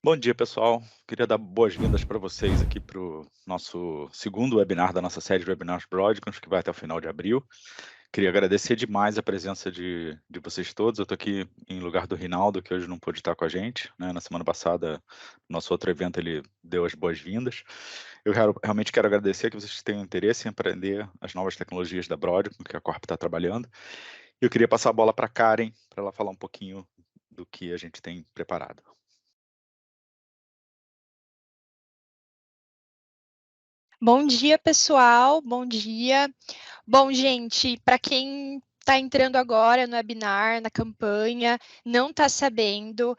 Bom dia, pessoal. Queria dar boas-vindas para vocês aqui para o nosso segundo webinar da nossa série de webinars Broadcom, que vai até o final de abril. Queria agradecer demais a presença de vocês todos. Eu estou aqui em lugar do Rinaldo, que hoje não pôde estar com a gente, né? Na semana passada, nosso outro evento, ele deu as boas-vindas. Realmente quero agradecer que vocês tenham interesse em aprender as novas tecnologias da Broadcom, que a Corp está trabalhando. Eu queria passar a bola para a Karen, para ela falar um pouquinho do que a gente tem preparado. Bom dia, pessoal. Bom dia. Bom, gente, para quem está entrando agora no webinar, na campanha, não está sabendo,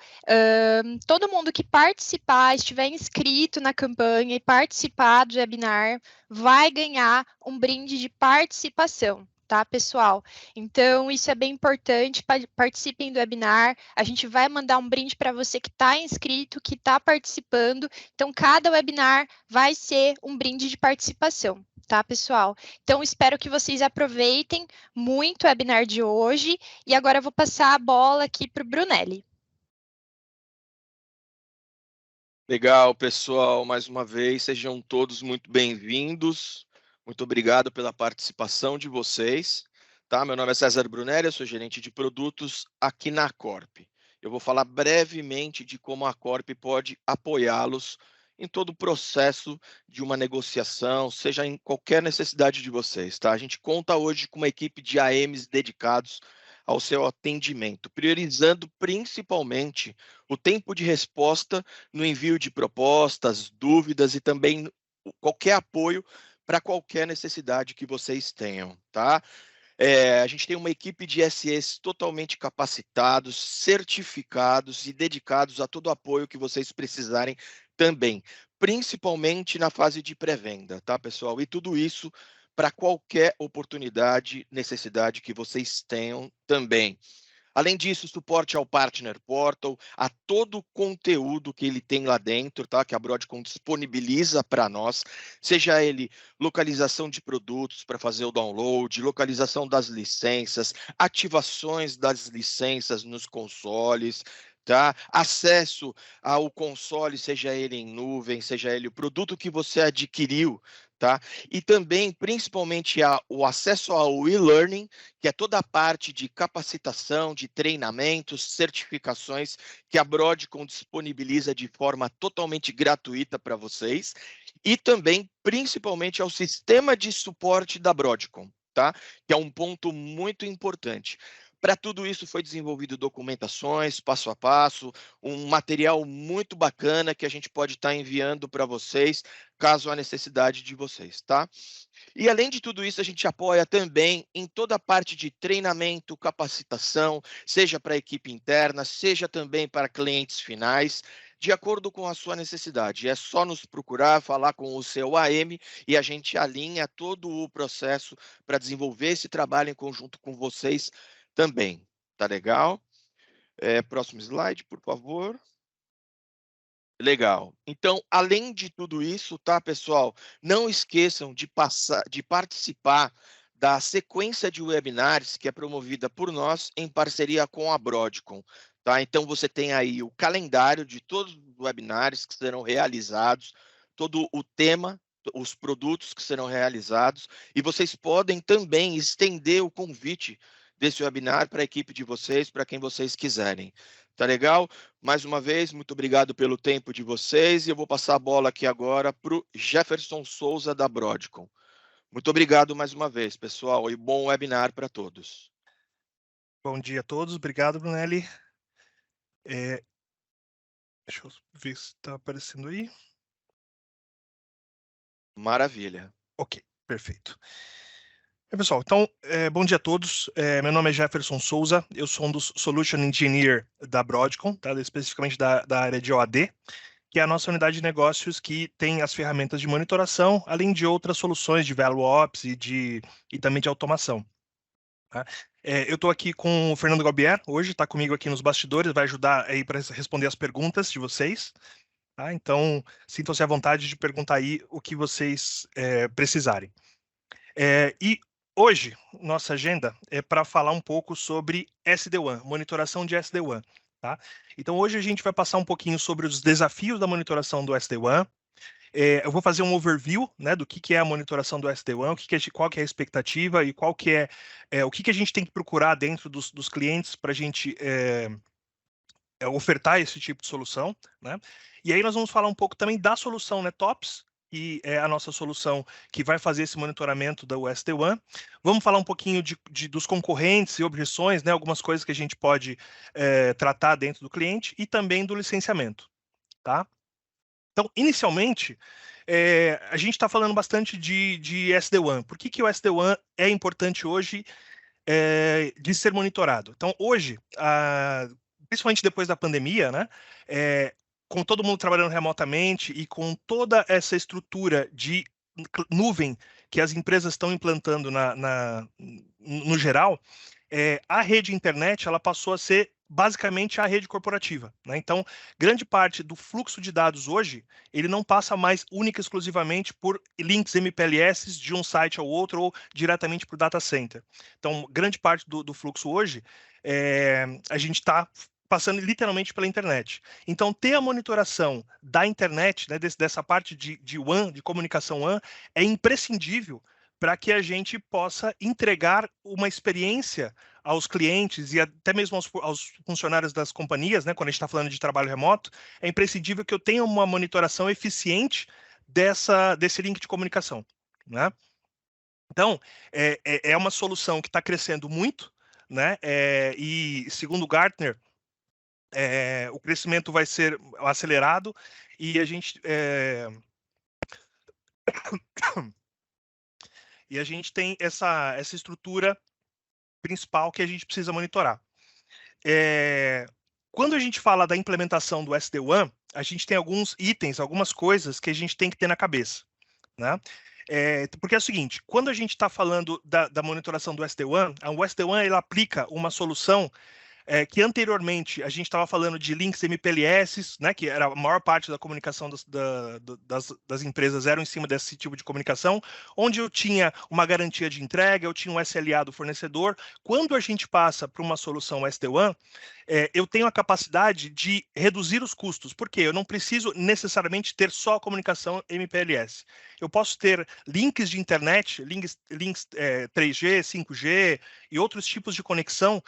todo mundo que participar, estiver inscrito na campanha e participar do webinar, vai ganhar um brinde de participação. Tá, pessoal? Então, isso é bem importante, participem do webinar, a gente vai mandar um brinde para você que está inscrito, que está participando, então, cada webinar vai ser um brinde de participação, tá, pessoal? Então, espero que vocês aproveitem muito o webinar de hoje, e agora eu vou passar a bola aqui para o Brunelli. Legal, pessoal, mais uma vez, sejam todos muito bem-vindos. Muito obrigado pela participação de vocês. Tá? Meu nome é César Brunelli, eu sou gerente de produtos aqui na Corp. Eu vou falar brevemente de como a Corp pode apoiá-los em todo o processo de uma negociação, seja em qualquer necessidade de vocês. Tá? A gente conta hoje com uma equipe de AMs dedicados ao seu atendimento, priorizando principalmente o tempo de resposta no envio de propostas, dúvidas e também qualquer apoio para qualquer necessidade que vocês tenham, tá? A gente tem uma equipe de SEs totalmente capacitados, certificados e dedicados a todo o apoio que vocês precisarem também, principalmente na fase de pré-venda, tá, pessoal? E tudo isso para qualquer oportunidade, necessidade que vocês tenham também. Além disso, suporte ao Partner Portal, a todo o conteúdo que ele tem lá dentro, tá? Que a Broadcom disponibiliza para nós, seja ele localização de produtos para fazer o download, localização das licenças, ativações das licenças nos consoles, tá? Acesso ao console, seja ele em nuvem, seja ele o produto que você adquiriu, tá? E também, principalmente, o acesso ao e-learning, que é toda a parte de capacitação, de treinamentos, certificações que a Broadcom disponibiliza de forma totalmente gratuita para vocês, e também, principalmente, ao sistema de suporte da Broadcom, tá? Que é um ponto muito importante. Para tudo isso foi desenvolvido documentações, passo a passo, um material muito bacana que a gente pode estar enviando para vocês, caso há necessidade de vocês, tá? E além de tudo isso, a gente apoia também em toda a parte de treinamento, capacitação, seja para a equipe interna, seja também para clientes finais, de acordo com a sua necessidade. É só nos procurar, falar com o seu AM e a gente alinha todo o processo para desenvolver esse trabalho em conjunto com vocês também. Tá legal? Próximo slide, por favor. Legal. Então, além de tudo isso, tá, pessoal? Não esqueçam de participar da sequência de webinars que é promovida por nós em parceria com a Broadcom, tá? Então, você tem aí o calendário de todos os webinars que serão realizados, todo o tema, os produtos que serão realizados, e vocês podem também estender o convite desse webinar para a equipe de vocês, para quem vocês quiserem. Tá legal? Mais uma vez, muito obrigado pelo tempo de vocês e eu vou passar a bola aqui agora para o Jefferson Souza da Broadcom. Muito obrigado mais uma vez, pessoal, e bom webinar para todos. Bom dia a todos, obrigado, Brunelli. Deixa eu ver se está aparecendo aí. Maravilha. Ok, perfeito. Pessoal, então, bom dia a todos. Meu nome é Jefferson Souza, eu sou um dos Solution Engineer da Broadcom, tá? Especificamente da área de OAD, que é a nossa unidade de negócios que tem as ferramentas de monitoração, além de outras soluções de Value Ops e também de automação. Tá? Eu estou aqui com o Fernando Galbier, hoje está comigo aqui nos bastidores, vai ajudar aí para responder as perguntas de vocês. Tá? Então, sintam-se à vontade de perguntar aí o que vocês precisarem. E hoje, nossa agenda é para falar um pouco sobre SD-WAN, monitoração de SD-WAN. tá? Então, hoje a gente vai passar um pouquinho sobre os desafios da monitoração do SD-WAN. Eu vou fazer um overview, né, do que é a monitoração do SD-WAN, qual que é a expectativa e qual que o que a gente tem que procurar dentro dos clientes para a gente ofertar esse tipo de solução, né? E aí nós vamos falar um pouco também da solução, né, TOPS, que é a nossa solução que vai fazer esse monitoramento da SD-WAN. Vamos falar um pouquinho dos concorrentes e objeções, né, algumas coisas que a gente pode tratar dentro do cliente e também do licenciamento, tá? Então, inicialmente, a gente está falando bastante de SD-WAN. Por que o SD-WAN é importante hoje de ser monitorado? Então, hoje, principalmente depois da pandemia, né, com todo mundo trabalhando remotamente e com toda essa estrutura de nuvem que as empresas estão implantando no geral, a rede internet ela passou a ser basicamente a rede corporativa, né? Então, grande parte do fluxo de dados hoje, ele não passa mais única e exclusivamente por links MPLS de um site ao outro ou diretamente para o data center. Então, grande parte do fluxo hoje, a gente está passando literalmente pela internet. Então, ter a monitoração da internet, né, dessa parte de WAN, de comunicação WAN, é imprescindível para que a gente possa entregar uma experiência aos clientes e até mesmo aos funcionários das companhias, né, quando a gente está falando de trabalho remoto, é imprescindível que eu tenha uma monitoração eficiente desse link de comunicação, né? Então, é uma solução que está crescendo muito, né? E segundo o Gartner, o crescimento vai ser acelerado e a gente tem essa estrutura principal que a gente precisa monitorar. Quando a gente fala da implementação do SD-WAN, a gente tem alguns itens, algumas coisas que a gente tem que ter na cabeça, né? Porque é o seguinte, quando a gente está falando da monitoração do SD-WAN, o SD-WAN ele aplica uma solução que anteriormente a gente estava falando de links MPLS, né, que era a maior parte da comunicação das empresas eram em cima desse tipo de comunicação, onde eu tinha uma garantia de entrega, eu tinha um SLA do fornecedor. Quando a gente passa para uma solução SD-WAN, eu tenho a capacidade de reduzir os custos, porque eu não preciso necessariamente ter só a comunicação MPLS. Eu posso ter links de internet, links 3G, 5G e outros tipos de conexão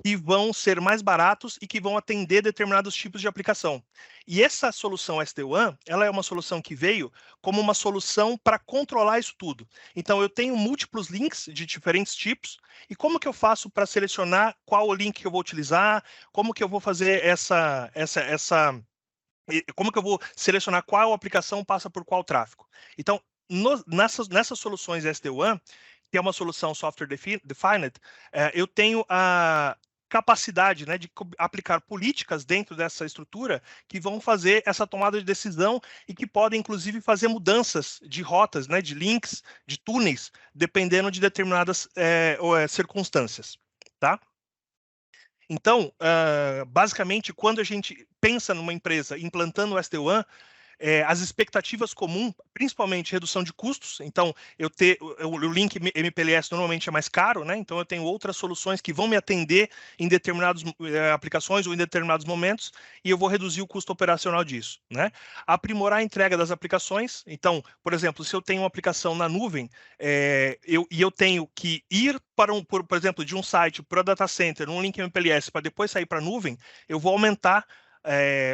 que vão ser mais baratos e que vão atender determinados tipos de aplicação. E essa solução SD-WAN, ela é uma solução que veio como uma solução para controlar isso tudo. Então, eu tenho múltiplos links de diferentes tipos, e como que eu faço para selecionar qual o link que eu vou utilizar, como que eu vou fazer como que eu vou selecionar qual aplicação passa por qual tráfego. Então, nessas soluções SD-WAN, que é uma solução software defined, eu tenho a capacidade, né, de aplicar políticas dentro dessa estrutura que vão fazer essa tomada de decisão e que podem, inclusive, fazer mudanças de rotas, né, de links, de túneis, dependendo de determinadas circunstâncias, tá? Então, basicamente, quando a gente pensa numa empresa implantando o SD-WAN, as expectativas comuns, principalmente redução de custos. Então, o link MPLS normalmente é mais caro, né? Então, eu tenho outras soluções que vão me atender em determinadas aplicações ou em determinados momentos, e eu vou reduzir o custo operacional disso, né? Aprimorar a entrega das aplicações. Então, por exemplo, se eu tenho uma aplicação na nuvem, eu tenho que ir por exemplo, de um site para o data center, um link MPLS, para depois sair para a nuvem, eu vou aumentar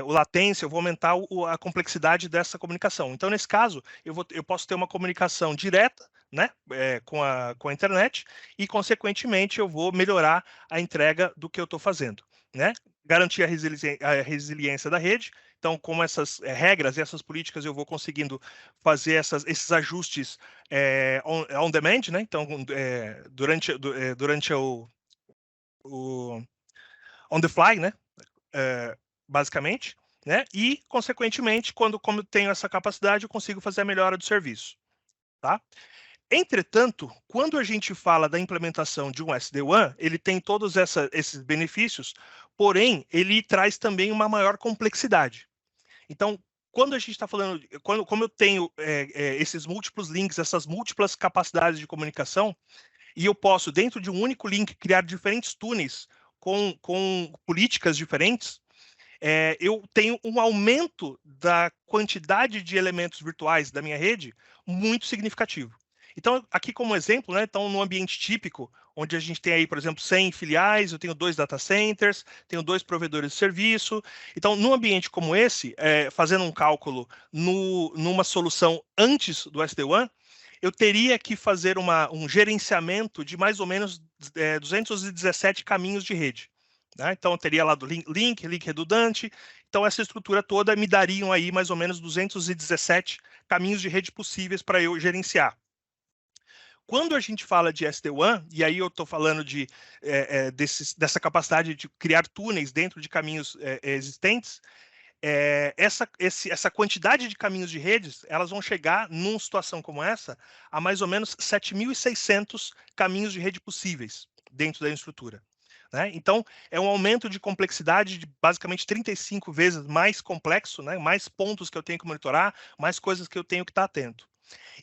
o latência, eu vou aumentar a complexidade dessa comunicação. Então, nesse caso, eu posso ter uma comunicação direta, né, com a internet e, consequentemente, eu vou melhorar a entrega do que eu estou fazendo, né? Garantir a resiliência da rede. Então, com essas regras e essas políticas, eu vou conseguindo fazer esses ajustes on demand, né? Então, durante o on the fly, né? Basicamente, né? E, consequentemente, como eu tenho essa capacidade, eu consigo fazer a melhora do serviço, tá? Entretanto, quando a gente fala da implementação de um SD-WAN, ele tem todos esses benefícios, porém, ele traz também uma maior complexidade. Então, quando a gente está falando, como eu tenho esses múltiplos links, essas múltiplas capacidades de comunicação, e eu posso, dentro de um único link, criar diferentes túneis com políticas diferentes, eu tenho um aumento da quantidade de elementos virtuais da minha rede muito significativo. Então, aqui como exemplo, né, então, no ambiente típico, onde a gente tem aí, por exemplo, 100 filiais, eu tenho 2 data centers, tenho 2 provedores de serviço. Então, num ambiente como esse, fazendo um cálculo numa solução antes do SD-WAN, eu teria que fazer um gerenciamento de mais ou menos 217 caminhos de rede. Né? Então, eu teria lá do link redundante. Então, essa estrutura toda me dariam aí mais ou menos 217 caminhos de rede possíveis para eu gerenciar. Quando a gente fala de SD-WAN, e aí eu estou falando dessa capacidade de criar túneis dentro de caminhos existentes, essa quantidade de caminhos de redes, elas vão chegar, numa situação como essa, a mais ou menos 7.600 caminhos de rede possíveis dentro da estrutura. Né? Então, é um aumento de complexidade de basicamente 35 vezes mais complexo, né? Mais pontos que eu tenho que monitorar, mais coisas que eu tenho que estar atento.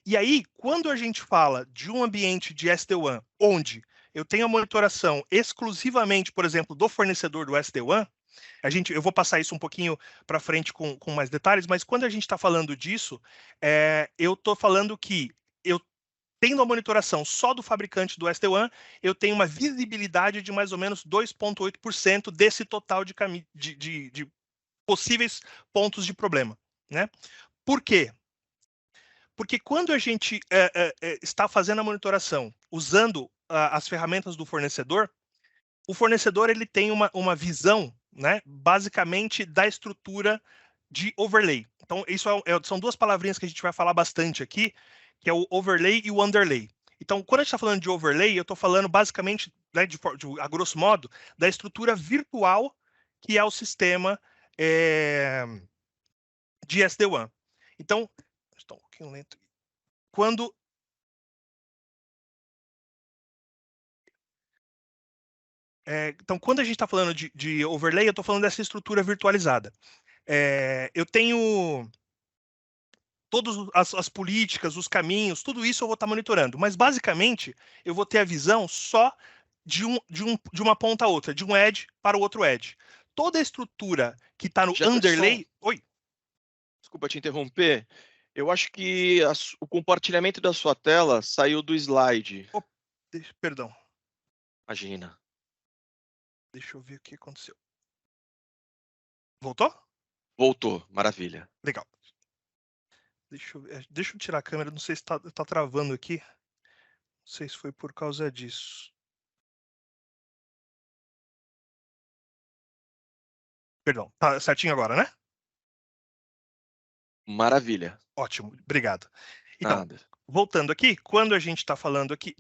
E aí, quando a gente fala de um ambiente de SD-WAN, onde eu tenho a monitoração exclusivamente, por exemplo, do fornecedor do SD-WAN, eu vou passar isso um pouquinho para frente com mais detalhes, mas quando a gente está falando disso, eu estou falando que eu tendo a monitoração só do fabricante do SD-WAN, eu tenho uma visibilidade de mais ou menos 2,8% desse total de possíveis pontos de problema. Né? Por quê? Porque quando a gente está fazendo a monitoração usando as ferramentas do fornecedor, o fornecedor ele tem uma visão, né, basicamente da estrutura de overlay. Então, isso são duas palavrinhas que a gente vai falar bastante aqui, que é o overlay e o underlay. Então, quando a gente está falando de overlay, eu estou falando basicamente, né, a grosso modo, da estrutura virtual que é o sistema de SD-WAN. Então, estou um pouquinho lento. Então, quando a gente está falando de overlay, eu estou falando dessa estrutura virtualizada. Eu tenho todas as políticas, os caminhos, tudo isso eu vou estar monitorando. Mas, basicamente, eu vou ter a visão só de uma ponta a outra, de um edge para o outro edge. Toda a estrutura que está no underlay... Oi? Desculpa te interromper. Eu acho que o compartilhamento da sua tela saiu do slide. Perdão. Imagina. Deixa eu ver o que aconteceu. Voltou? Voltou. Maravilha. Legal. Deixa eu tirar a câmera. Não sei se está travando aqui. Não sei se foi por causa disso. Perdão. Tá certinho agora, né? Maravilha. Ótimo. Obrigado. Então, Nada. Voltando aqui, quando a gente está falando aqui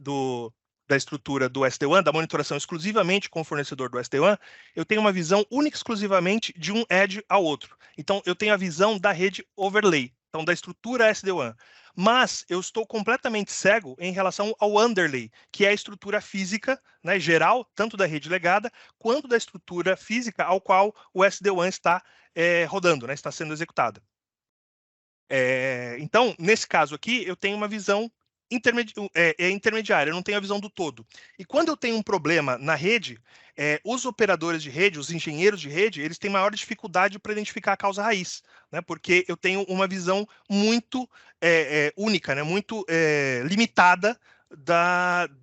da estrutura do SD-WAN, da monitoração exclusivamente com o fornecedor do SD-WAN, eu tenho uma visão única e exclusivamente de um edge ao outro. Então, eu tenho a visão da rede overlay, então da estrutura SD-WAN. Mas eu estou completamente cego em relação ao underlay, que é a estrutura física, né, geral, tanto da rede legada, quanto da estrutura física ao qual o SD-WAN está rodando, né, está sendo executada. Então, nesse caso aqui, eu tenho uma visão intermediária, eu não tenho a visão do todo. E quando eu tenho um problema na rede, os operadores de rede, os engenheiros de rede, eles têm maior dificuldade para identificar a causa raiz, né? Porque eu tenho uma visão muito única, né? Muito limitada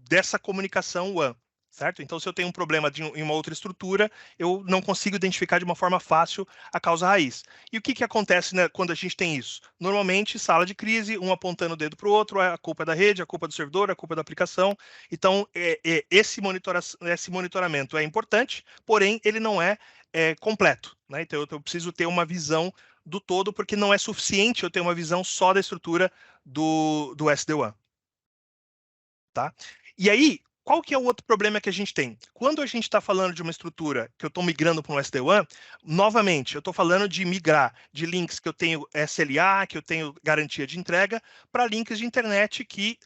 dessa comunicação WAN. Certo? Então, se eu tenho um problema em uma outra estrutura, eu não consigo identificar de uma forma fácil a causa raiz. E o que acontece, né, quando a gente tem isso? Normalmente, sala de crise, um apontando o dedo para o outro, a culpa é da rede, a culpa é do servidor, a culpa é da aplicação. Então, esse monitoramento é importante, porém, ele não é completo. Né? Então, eu preciso ter uma visão do todo, porque não é suficiente eu ter uma visão só da estrutura do SD-WAN. Tá? E aí, qual que é o outro problema que a gente tem? Quando a gente está falando de uma estrutura que eu estou migrando para um SD-WAN, novamente, eu estou falando de migrar de links que eu tenho SLA, que eu tenho garantia de entrega, para links de internet que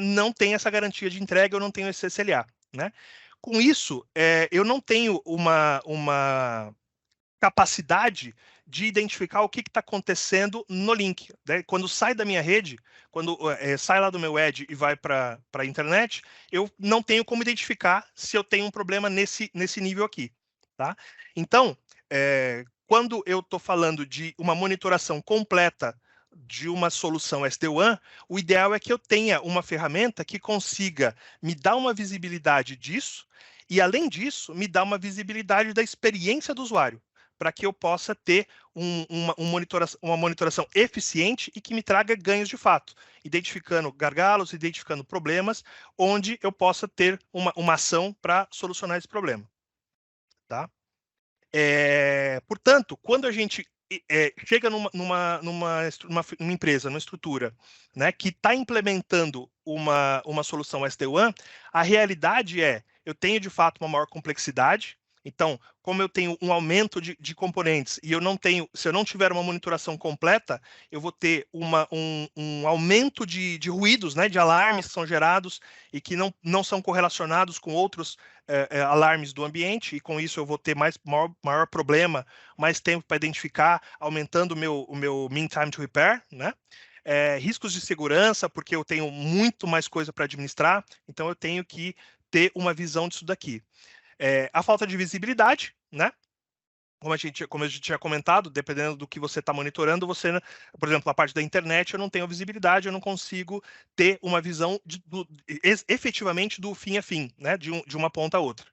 não tem essa garantia de entrega, eu não tenho esse SLA. Né? Com isso, eu não tenho uma capacidade de identificar o que está acontecendo no link. Né? Quando sai da minha rede, quando sai lá do meu edge e vai para a internet, eu não tenho como identificar se eu tenho um problema nesse nível aqui. Tá? Então, quando eu estou falando de uma monitoração completa de uma solução SD-WAN, o ideal é que eu tenha uma ferramenta que consiga me dar uma visibilidade disso e, além disso, me dar uma visibilidade da experiência do usuário, para que eu possa ter uma monitoração eficiente e que me traga ganhos de fato, identificando gargalos, identificando problemas, onde eu possa ter uma ação para solucionar esse problema. Tá? Portanto, quando a gente chega numa empresa, numa estrutura, né, que está implementando uma solução SD-WAN, a realidade eu tenho de fato uma maior complexidade. Então, como eu tenho um aumento de componentes e se eu não tiver uma monitoração completa, eu vou ter um aumento de ruídos, né, de alarmes que são gerados e que não são correlacionados com outros alarmes do ambiente, e com isso eu vou ter maior problema, mais tempo para identificar, aumentando o meu mean time to repair, né? Riscos de segurança, porque eu tenho muito mais coisa para administrar, então eu tenho que ter uma visão disso daqui. A falta de visibilidade, né? Como a gente tinha comentado, dependendo do que você está monitorando, por exemplo, a parte da internet, eu não tenho visibilidade, eu não consigo ter uma visão efetivamente do fim a fim, né? De uma ponta a outra.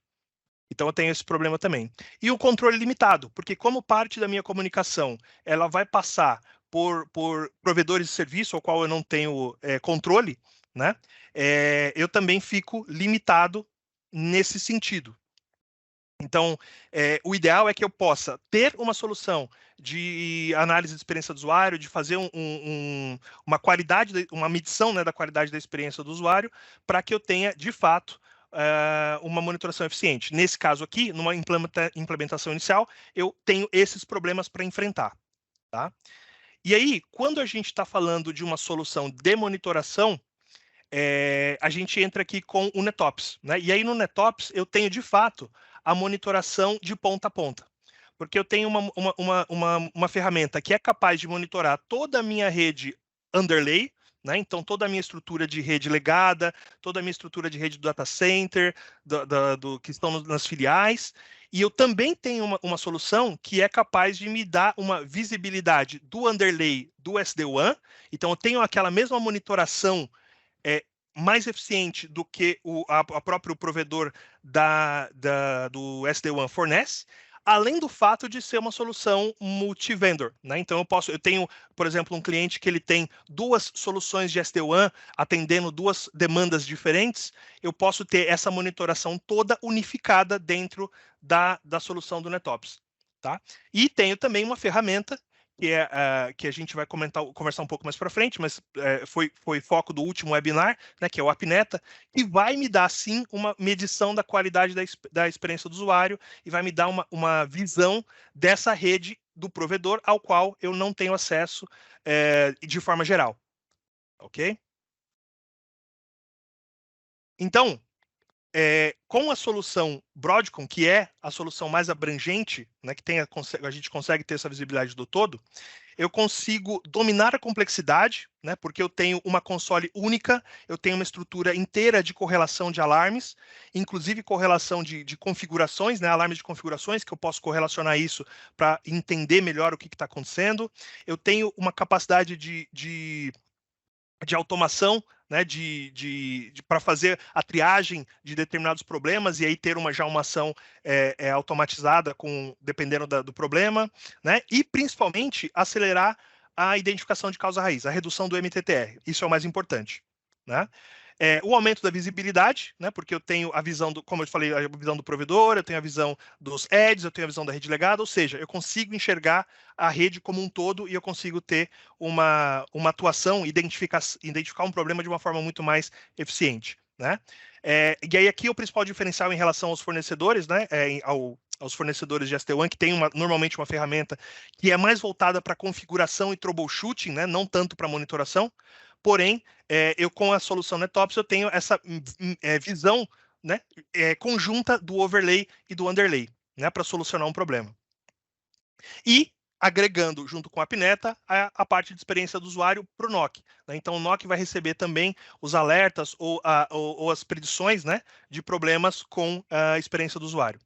Então, eu tenho esse problema também. E o controle limitado, porque como parte da minha comunicação, ela vai passar por provedores de serviço, ao qual eu não tenho controle, né? Eu também fico limitado nesse sentido. Então, o ideal é que eu possa ter uma solução de análise de experiência do usuário, de fazer uma qualidade, uma medição, né, da qualidade da experiência do usuário, para que eu tenha, de fato, uma monitoração eficiente. Nesse caso aqui, numa implementação inicial, eu tenho esses problemas para enfrentar. Tá? E aí, quando a gente está falando de uma solução de monitoração, a gente entra aqui com o NetOps, né? E aí no NetOps eu tenho de fato a monitoração de ponta a ponta, porque eu tenho uma ferramenta que é capaz de monitorar toda a minha rede underlay, né? Então toda a minha estrutura de rede legada, toda a minha estrutura de rede do data center, que estão nas filiais, e eu também tenho uma solução que é capaz de me dar uma visibilidade do underlay do SD-WAN. Então eu tenho aquela mesma monitoração mais eficiente do que a próprio provedor do SD-WAN fornece, além do fato de ser uma solução multi-vendor, né? Então eu tenho, por exemplo, um cliente que ele tem 2 soluções de SD-WAN atendendo 2 demandas diferentes, eu posso ter essa monitoração toda unificada dentro da solução do NetOps. Tá? E tenho também uma ferramenta que a gente vai conversar um pouco mais para frente, mas foi foco do último webinar, né, que é o Apneta, que vai me dar, sim, uma medição da qualidade da experiência do usuário e vai me dar uma visão dessa rede do provedor ao qual eu não tenho acesso de forma geral. Ok? Então, com a solução Broadcom, que é a solução mais abrangente, né, que a gente consegue ter essa visibilidade do todo, eu consigo dominar a complexidade, né, porque eu tenho uma console única, eu tenho uma estrutura inteira de correlação de alarmes, inclusive correlação de configurações, né, alarmes de configurações, que eu posso correlacionar isso para entender melhor o que está acontecendo. Eu tenho uma capacidade de automação, né, para fazer a triagem de determinados problemas e aí ter já uma ação automatizada dependendo do problema, né, e principalmente acelerar a identificação de causa raiz, a redução do MTTR. Isso é o mais importante, né? O aumento da visibilidade, né, porque eu tenho a visão, como eu falei, a visão do provedor, eu tenho a visão dos edges, eu tenho a visão da rede legada, ou seja, eu consigo enxergar a rede como um todo e eu consigo ter uma atuação, identificar um problema de uma forma muito mais eficiente. Né? E aí aqui o principal diferencial em relação aos fornecedores, né, aos fornecedores de SD-WAN, que tem normalmente uma ferramenta que é mais voltada para configuração e troubleshooting, né, não tanto para monitoração. Porém, eu com a solução NetOps eu tenho essa visão, né, conjunta do overlay e do underlay, né, para solucionar um problema. E agregando junto com a Apneta a parte de experiência do usuário para o NOC. Né? Então o NOC vai receber também os alertas ou as predições, né, de problemas com a experiência do usuário.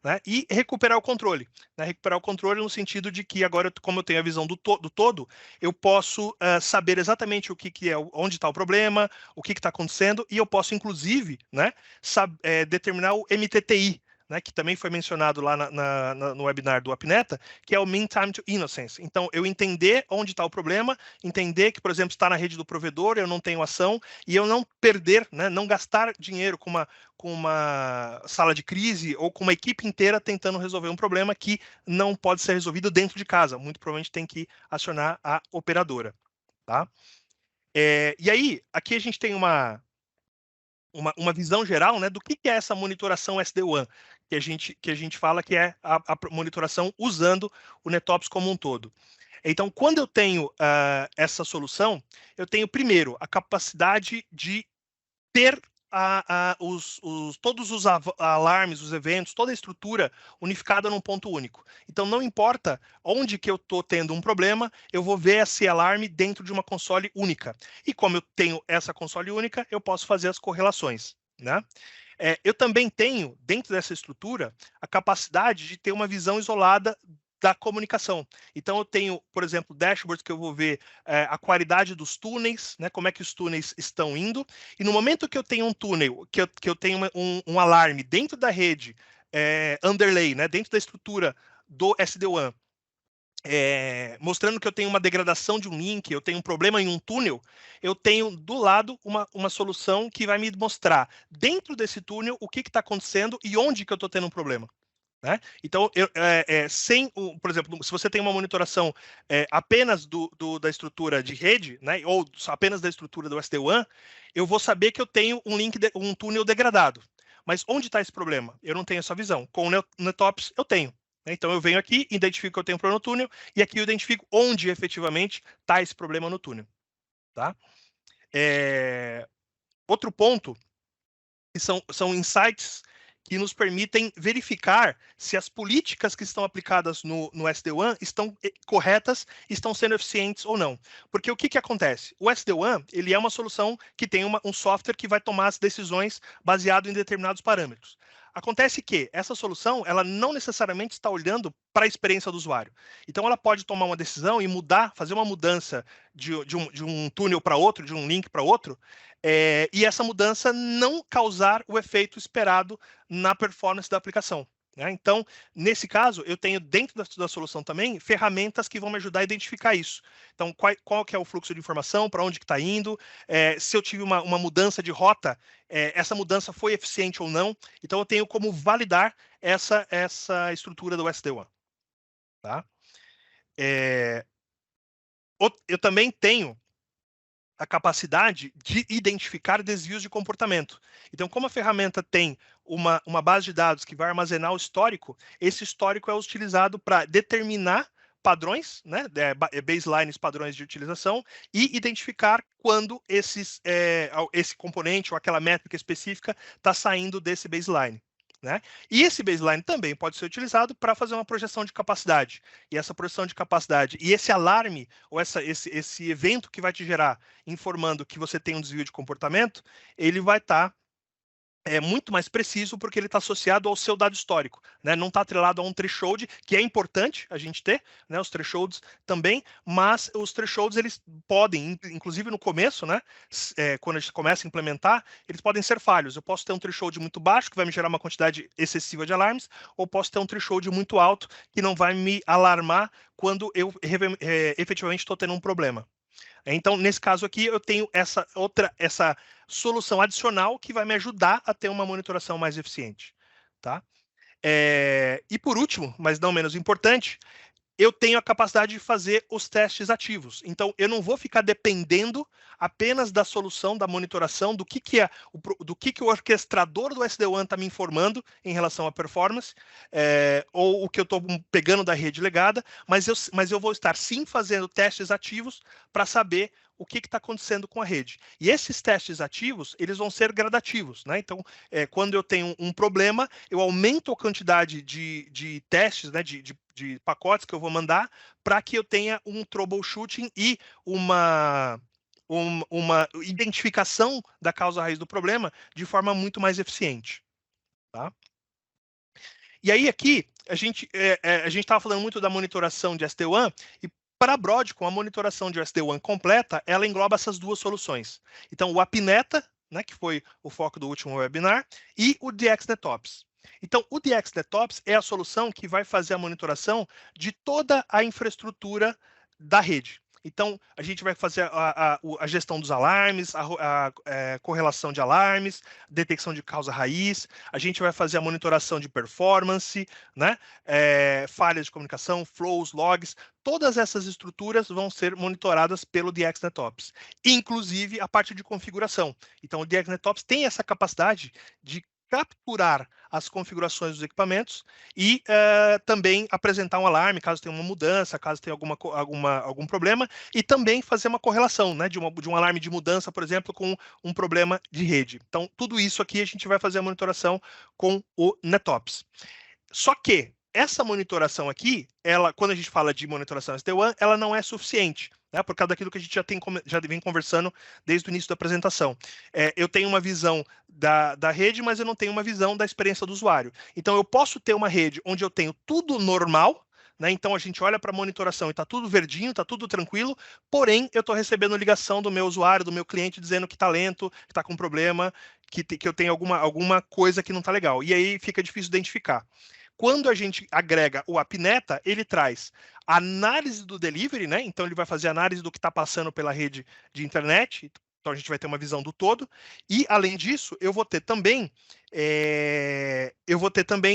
né? E recuperar o controle. Né? Recuperar o controle no sentido de que agora, como eu tenho a visão do todo, eu posso saber exatamente o que é, onde está o problema, o que está acontecendo, e eu posso, inclusive, né, determinar o MTTI, né, que também foi mencionado lá no webinar do Apneta, que é o Mean Time to Innocence. Então, eu entender onde está o problema, entender que, por exemplo, está na rede do provedor, eu não tenho ação, e eu não perder, né, não gastar dinheiro com uma sala de crise ou com uma equipe inteira tentando resolver um problema que não pode ser resolvido dentro de casa. Muito provavelmente tem que acionar a operadora. Tá? E aí, aqui a gente tem uma visão geral, né, do que é essa monitoração SD-WAN, que a gente fala que é a monitoração usando o NetOps como um todo. Então, quando eu tenho essa solução, eu tenho, primeiro, a capacidade de ter todos os alarmes, os eventos, toda a estrutura unificada num ponto único. Então, não importa onde que eu estou tendo um problema, eu vou ver esse alarme dentro de uma console única. E como eu tenho essa console única, eu posso fazer as correlações, né? Eu também tenho, dentro dessa estrutura, a capacidade de ter uma visão isolada da comunicação. Então, eu tenho, por exemplo, dashboards que eu vou ver a qualidade dos túneis, né, como é que os túneis estão indo, e no momento que eu tenho um túnel, que eu tenho um alarme dentro da rede, underlay, né, dentro da estrutura do SD-WAN, mostrando que eu tenho uma degradação de um link, eu tenho um problema em um túnel, eu tenho do lado uma solução que vai me mostrar dentro desse túnel o que está acontecendo e onde que eu estou tendo um problema. Né? Então, por exemplo, se você tem uma monitoração apenas da estrutura de rede, né, ou apenas da estrutura do SD-WAN, eu vou saber que eu tenho um túnel degradado. Mas onde está esse problema? Eu não tenho essa visão. Com o NetOps, eu tenho. Né? Então, eu venho aqui, identifico que eu tenho um problema no túnel, e aqui eu identifico onde efetivamente está esse problema no túnel. Tá? Outro ponto, que são insights que nos permitem verificar se as políticas que estão aplicadas no SD-WAN estão corretas, estão sendo eficientes ou não. Porque o que acontece? O SD-WAN, ele é uma solução que tem um software que vai tomar as decisões baseado em determinados parâmetros. Acontece que essa solução, ela não necessariamente está olhando para a experiência do usuário. Então, ela pode tomar uma decisão e fazer uma mudança de um túnel para outro, de um link para outro, e essa mudança não causar o efeito esperado na performance da aplicação. Né? Então, nesse caso, eu tenho dentro da solução também ferramentas que vão me ajudar a identificar isso. Então, qual que é o fluxo de informação, para onde que está indo, se eu tive uma mudança de rota, essa mudança foi eficiente ou não. Então, eu tenho como validar essa estrutura do SD-WAN. Tá? Eu também tenho a capacidade de identificar desvios de comportamento. Então, como a ferramenta tem uma base de dados que vai armazenar o histórico, esse histórico é utilizado para determinar padrões, né, baselines, padrões de utilização, e identificar quando esse componente ou aquela métrica específica está saindo desse baseline. Né? E esse baseline também pode ser utilizado para fazer uma projeção de capacidade. E essa projeção de capacidade e esse alarme, ou esse evento que vai te gerar, informando que você tem um desvio de comportamento, ele vai estar muito mais preciso porque ele está associado ao seu dado histórico, né? Não está atrelado a um threshold, que é importante a gente ter, né? Os thresholds também, mas os thresholds eles podem, inclusive no começo, né? Quando a gente começa a implementar, eles podem ser falhos. Eu posso ter um threshold muito baixo, que vai me gerar uma quantidade excessiva de alarmes, ou posso ter um threshold muito alto, que não vai me alarmar quando eu efetivamente estou tendo um problema. Então, nesse caso aqui, eu tenho essa solução adicional que vai me ajudar a ter uma monitoração mais eficiente. Tá? E por último, mas não menos importante, eu tenho a capacidade de fazer os testes ativos. Então, eu não vou ficar dependendo apenas da solução, da monitoração, do que o orquestrador do SD-WAN está me informando em relação à performance, ou o que eu estou pegando da rede legada, mas eu vou estar sim fazendo testes ativos para saber o que está acontecendo com a rede. E esses testes ativos, eles vão ser gradativos. Né? Então, quando eu tenho um problema, eu aumento a quantidade de testes, né, de pacotes que eu vou mandar para que eu tenha um troubleshooting e uma identificação da causa raiz do problema de forma muito mais eficiente. Tá? E aí aqui, a gente estava falando muito da monitoração de SD-WAN, e para a Broadcom, a monitoração de SD-WAN completa, ela engloba essas duas soluções. Então, o Apneta, né, que foi o foco do último webinar, e o DXNetOps. Então, o DXNetOps é a solução que vai fazer a monitoração de toda a infraestrutura da rede. Então, a gente vai fazer a gestão dos alarmes, a correlação de alarmes, detecção de causa raiz, a gente vai fazer a monitoração de performance, né? Falhas de comunicação, flows, logs, todas essas estruturas vão ser monitoradas pelo DXNetOps, inclusive a parte de configuração. Então, o DXNetOps tem essa capacidade de capturar as configurações dos equipamentos e também apresentar um alarme caso tenha uma mudança, caso tenha algum problema, e também fazer uma correlação, né, de um alarme de mudança, por exemplo, com um problema de rede. Então, tudo isso aqui a gente vai fazer a monitoração com o NetOps. Só que essa monitoração aqui, quando a gente fala de monitoração SD-WAN, ela não é suficiente, né, por causa daquilo que a gente já vem conversando desde o início da apresentação. Eu tenho uma visão da rede, mas eu não tenho uma visão da experiência do usuário. Então, eu posso ter uma rede onde eu tenho tudo normal, né, então a gente olha para a monitoração e está tudo verdinho, está tudo tranquilo, porém, eu estou recebendo ligação do meu usuário, do meu cliente, dizendo que está lento, que está com problema, que eu tenho alguma coisa que não está legal. E aí fica difícil identificar. Quando a gente agrega o Apneta, ele traz análise do delivery, né? Então ele vai fazer análise do que está passando pela rede de internet. Então a gente vai ter uma visão do todo. E além disso, eu vou ter também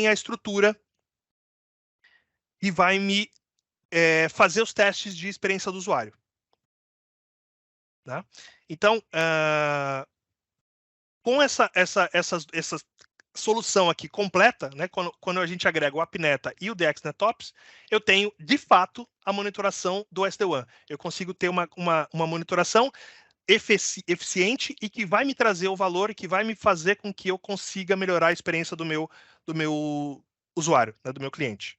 a estrutura que vai me fazer os testes de experiência do usuário. Né? Então, com essa solução aqui completa, né, quando a gente agrega o Apneta e o DXNetOps, eu tenho, de fato, a monitoração do SD-WAN. Eu consigo ter uma monitoração eficiente e que vai me trazer o valor e que vai me fazer com que eu consiga melhorar a experiência do meu usuário, né, do meu cliente.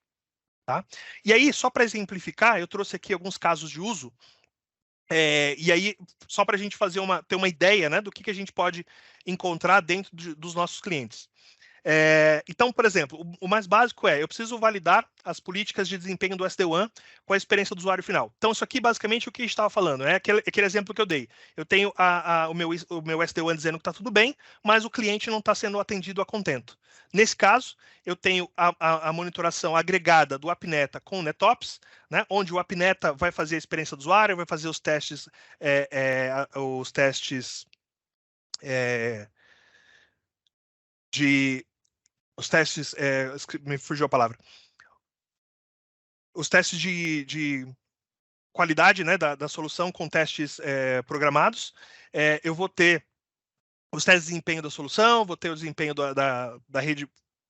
Tá? E aí, só para exemplificar, eu trouxe aqui alguns casos de uso. E aí, só para a gente ter uma ideia, né, do que a gente pode encontrar dentro dos nossos clientes. Então, por exemplo, o mais básico eu preciso validar as políticas de desempenho do SD-WAN com a experiência do usuário final. Então, isso aqui, basicamente, o que a gente estava falando, aquele exemplo que eu dei. Eu tenho o meu SD-WAN dizendo que está tudo bem, mas o cliente não está sendo atendido a contento. Nesse caso, eu tenho a monitoração agregada do Apneta com o NetOps, né, onde o Apneta vai fazer a experiência do usuário, vai fazer os testes, me fugiu a palavra. Os testes de qualidade, né, da solução com testes programados. Eu vou ter os testes de desempenho da solução, vou ter o desempenho da rede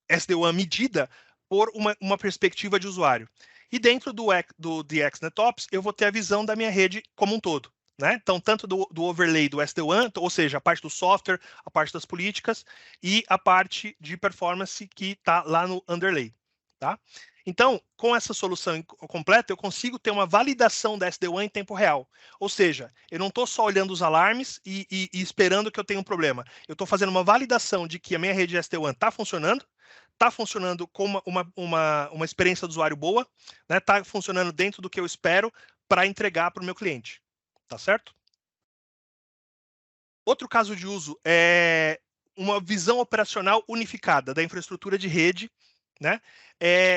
SD-WAN medida por uma perspectiva de usuário. E dentro do DXNetOps, eu vou ter a visão da minha rede como um todo. Né? Então, tanto do overlay do SD-WAN, ou seja, a parte do software, a parte das políticas e a parte de performance que está lá no underlay. Tá? Então, com essa solução completa, eu consigo ter uma validação da SD-WAN em tempo real. Ou seja, eu não estou só olhando os alarmes e esperando que eu tenha um problema. Eu estou fazendo uma validação de que a minha rede SD-WAN está funcionando com uma experiência do usuário boa, está funcionando dentro do que eu espero para entregar para o meu cliente. Tá certo? Outro caso de uso é uma visão operacional unificada da infraestrutura de rede, né?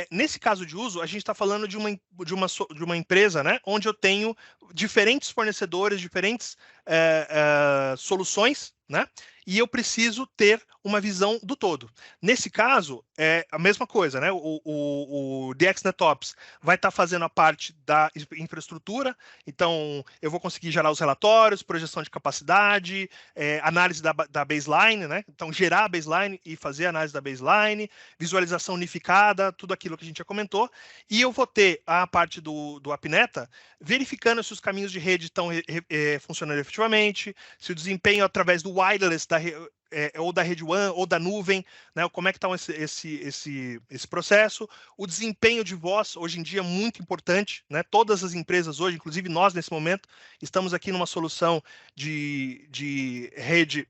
Nesse caso de uso, a gente está falando de uma empresa, né, onde eu tenho diferentes fornecedores, diferentes soluções, né? E eu preciso ter uma visão do todo. Nesse caso, é a mesma coisa, né? O DXNetOps vai estar fazendo a parte da infraestrutura, então eu vou conseguir gerar os relatórios, projeção de capacidade, análise da baseline, né? Então, gerar a baseline e fazer a análise da baseline, visualização unificada, tudo aquilo que a gente já comentou. E eu vou ter a parte do Apneta verificando se os caminhos de rede estão funcionando efetivamente, se o desempenho através do wireless ou da rede WAN ou da nuvem, né? Como é que está esse processo. O desempenho de voz, hoje em dia, é muito importante, né? Todas as empresas hoje, inclusive nós, nesse momento, estamos aqui numa solução de rede,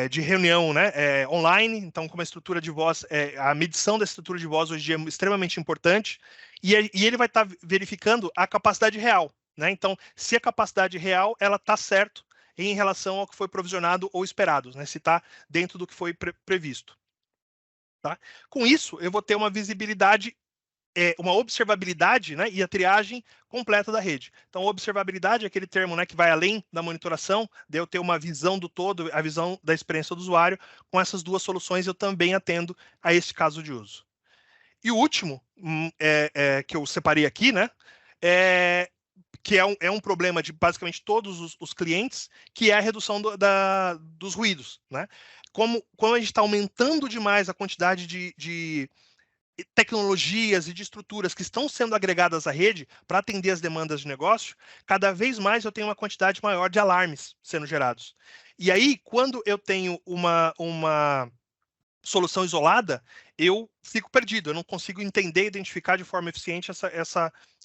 de reunião, né, online. Então, como a estrutura de voz, a medição da estrutura de voz hoje é extremamente importante, e ele vai estar verificando a capacidade real, né? Então, se a capacidade real ela está certo em relação ao que foi provisionado ou esperado, né? Se está dentro do que foi previsto. Tá? Com isso, eu vou ter uma visibilidade, uma observabilidade, né, e a triagem completa da rede. Então, observabilidade é aquele termo, né, que vai além da monitoração, de eu ter uma visão do todo, a visão da experiência do usuário. Com essas duas soluções, eu também atendo a esse caso de uso. E o último, que eu separei aqui, né, que é um problema de basicamente todos os clientes, que é a redução dos ruídos, né? Como a gente está aumentando demais a quantidade de tecnologias e de estruturas que estão sendo agregadas à rede para atender as demandas de negócio, cada vez mais eu tenho uma quantidade maior de alarmes sendo gerados. E aí, quando eu tenho uma solução isolada, eu fico perdido, eu não consigo entender e identificar de forma eficiente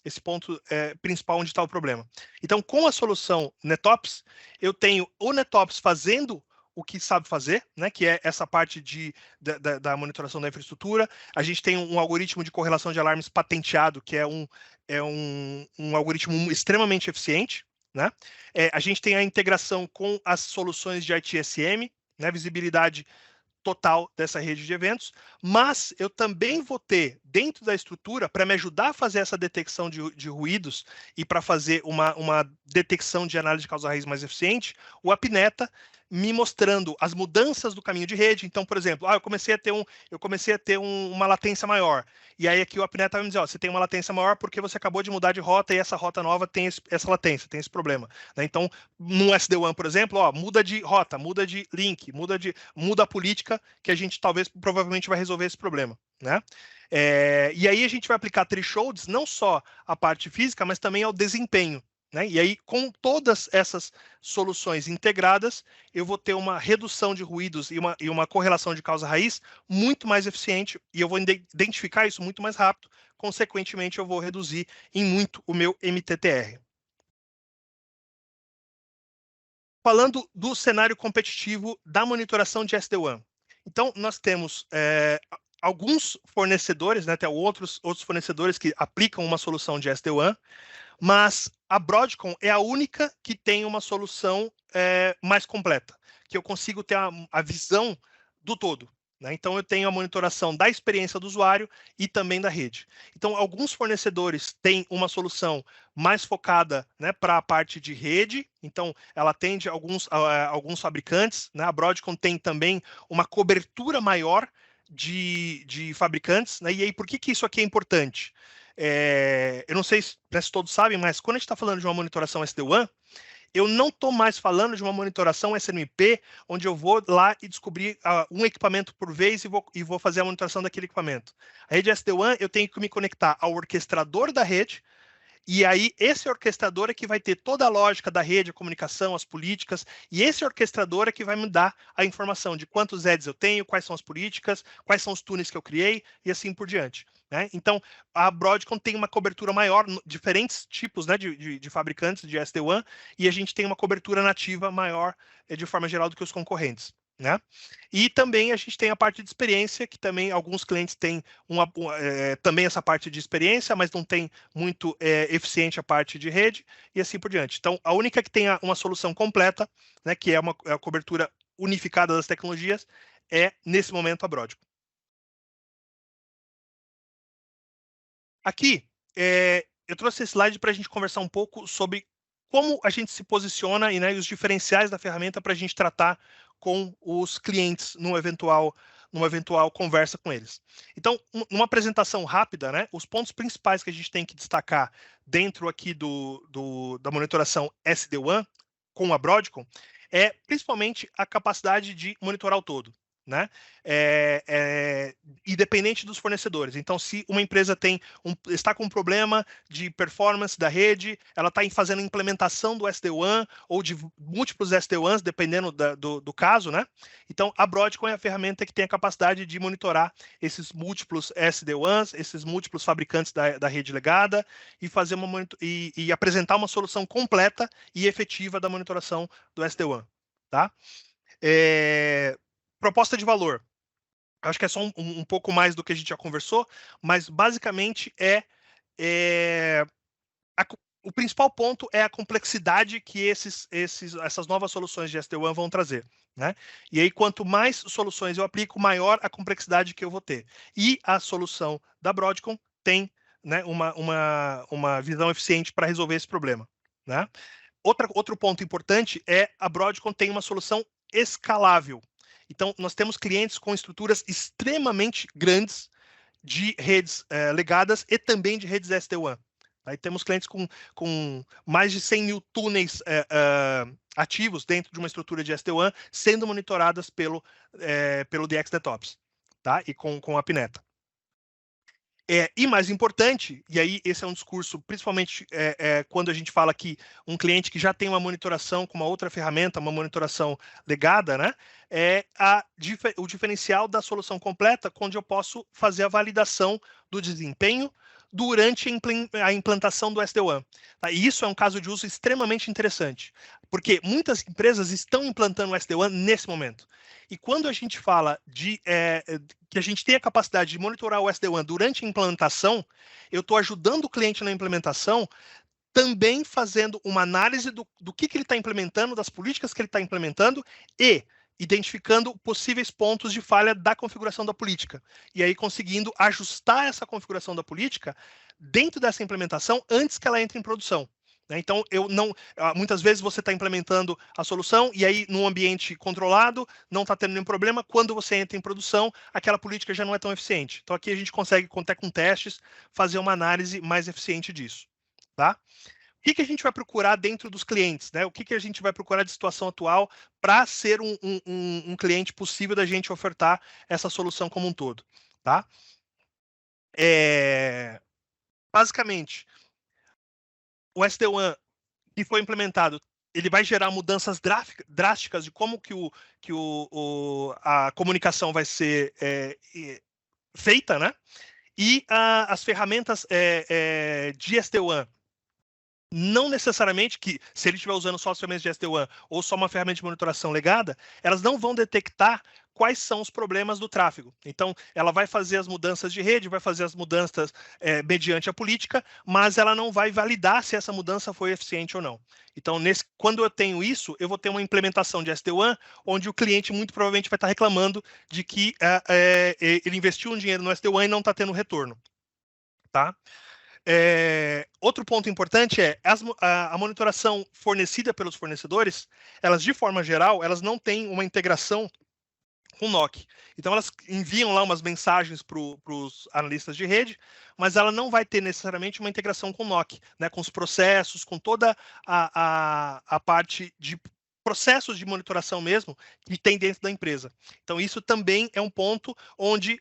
esse ponto principal onde está o problema. Então, com a solução NetOps, eu tenho o NetOps fazendo o que sabe fazer, né, que é essa parte da monitoração da infraestrutura. A gente tem um algoritmo de correlação de alarmes patenteado, que é um algoritmo extremamente eficiente, né? A gente tem a integração com as soluções de ITSM, né, visibilidade total dessa rede de eventos, mas eu também vou ter dentro da estrutura, para me ajudar a fazer essa detecção de ruídos e para fazer uma detecção de análise de causa raiz mais eficiente, o AppNeta me mostrando as mudanças do caminho de rede. Então, por exemplo, eu comecei a ter uma latência maior. E aí aqui o AppNeta vai me dizer, você tem uma latência maior porque você acabou de mudar de rota e essa rota nova tem essa latência, tem esse problema. Né? Então, no SD-WAN, por exemplo, muda de rota, muda de link, muda a política, que a gente provavelmente vai resolver esse problema. Né? E aí a gente vai aplicar thresholds não só à parte física, mas também ao desempenho. Né? E aí, com todas essas soluções integradas, eu vou ter uma redução de ruídos e uma correlação de causa-raiz muito mais eficiente, e eu vou identificar isso muito mais rápido. Consequentemente, eu vou reduzir em muito o meu MTTR. Falando do cenário competitivo da monitoração de SD-WAN. Então, nós temos alguns fornecedores, né, tem outros fornecedores que aplicam uma solução de SD-WAN, mas a Broadcom é a única que tem uma solução mais completa, que eu consigo ter a visão do todo. Né? Então, eu tenho a monitoração da experiência do usuário e também da rede. Então, alguns fornecedores têm uma solução mais focada, né, para a parte de rede. Então, ela atende alguns fabricantes. Né? A Broadcom tem também uma cobertura maior de fabricantes. Né? E aí, por que isso aqui é importante? Eu não sei se todos sabem, mas quando a gente está falando de uma monitoração SD-WAN, eu não estou mais falando de uma monitoração SNMP, onde eu vou lá e descobrir um equipamento por vez e vou fazer a monitoração daquele equipamento. A rede SD-WAN, eu tenho que me conectar ao orquestrador da rede, e aí esse orquestrador é que vai ter toda a lógica da rede, a comunicação, as políticas, e esse orquestrador é que vai me dar a informação de quantos EDs eu tenho, quais são as políticas, quais são os túneis que eu criei, e assim por diante. Né? Então, a Broadcom tem uma cobertura maior, diferentes tipos, né, de fabricantes de SD-WAN, e a gente tem uma cobertura nativa maior, de forma geral, do que os concorrentes. Né? E também a gente tem a parte de experiência, que também alguns clientes têm também essa parte de experiência, mas não tem muito eficiente a parte de rede, e assim por diante. Então, a única que tem uma solução completa, né, que é a cobertura unificada das tecnologias, é, nesse momento, a Broadcom. Aqui, eu trouxe esse slide para a gente conversar um pouco sobre como a gente se posiciona e, né, os diferenciais da ferramenta para a gente tratar com os clientes numa eventual conversa com eles. Então, numa apresentação rápida, né, os pontos principais que a gente tem que destacar dentro aqui da monitoração SD-WAN com a Broadcom é principalmente a capacidade de monitorar o todo. Né? Independente dos fornecedores. Então, se uma empresa está com um problema de performance da rede, ela está fazendo implementação do SD-WAN ou de múltiplos SD-WANs, dependendo do caso, né? Então, a Broadcom é a ferramenta que tem a capacidade de monitorar esses múltiplos SD-WANs, esses múltiplos fabricantes da rede legada e fazer e apresentar uma solução completa e efetiva da monitoração do SD-WAN. Tá? Proposta de valor. Acho que é só um pouco mais do que a gente já conversou, mas basicamente o principal ponto é a complexidade que essas novas soluções de SD-WAN vão trazer, né? E aí, quanto mais soluções eu aplico, maior a complexidade que eu vou ter. E a solução da Broadcom tem, né, uma visão eficiente para resolver esse problema, né? Outro ponto importante é a Broadcom tem uma solução escalável. Então, nós temos clientes com estruturas extremamente grandes de redes legadas e também de redes SD-WAN. Aí temos clientes com mais de 100 mil túneis ativos dentro de uma estrutura de SD-WAN sendo monitoradas pelo DXDTOPS, tá? E com a Pineta. E mais importante, e aí esse é um discurso, principalmente quando a gente fala que um cliente que já tem uma monitoração com uma outra ferramenta, uma monitoração legada, né, o diferencial da solução completa, onde eu posso fazer a validação do desempenho durante a implantação do SD-WAN. Tá? E isso é um caso de uso extremamente interessante, porque muitas empresas estão implantando o SD-WAN nesse momento. E quando a gente fala que a gente tem a capacidade de monitorar o SD-WAN durante a implantação, eu estou ajudando o cliente na implementação, também fazendo uma análise do que ele está implementando, das políticas que ele está implementando e identificando possíveis pontos de falha da configuração da política. E aí conseguindo ajustar essa configuração da política dentro dessa implementação antes que ela entre em produção. Então, muitas vezes você está implementando a solução e aí, num ambiente controlado, não está tendo nenhum problema. Quando você entra em produção, aquela política já não é tão eficiente. Então, aqui a gente consegue, até com testes, fazer uma análise mais eficiente disso. Tá? O que a gente vai procurar dentro dos clientes? Né? O que a gente vai procurar de situação atual para ser um cliente possível da gente ofertar essa solução como um todo? Tá? Basicamente, o SD-WAN que foi implementado, ele vai gerar mudanças drásticas de como que a comunicação vai ser feita, né? E as ferramentas de SD-WAN, não necessariamente que, se ele estiver usando só as ferramentas de SD-WAN ou só uma ferramenta de monitoração legada, elas não vão detectar quais são os problemas do tráfego. Então, ela vai fazer as mudanças de rede, vai fazer as mudanças mediante a política, mas ela não vai validar se essa mudança foi eficiente ou não. Então, quando eu tenho isso, eu vou ter uma implementação de SD-WAN, onde o cliente muito provavelmente vai estar reclamando de que ele investiu um dinheiro no SD-WAN e não está tendo retorno. Tá? Outro ponto importante é a monitoração fornecida pelos fornecedores, elas, de forma geral, elas não têm uma integração com o NOC. Então, elas enviam lá umas mensagens para os analistas de rede, mas ela não vai ter necessariamente uma integração com o NOC, né, com os processos, com toda a parte de processos de monitoração mesmo que tem dentro da empresa. Então, isso também é um ponto onde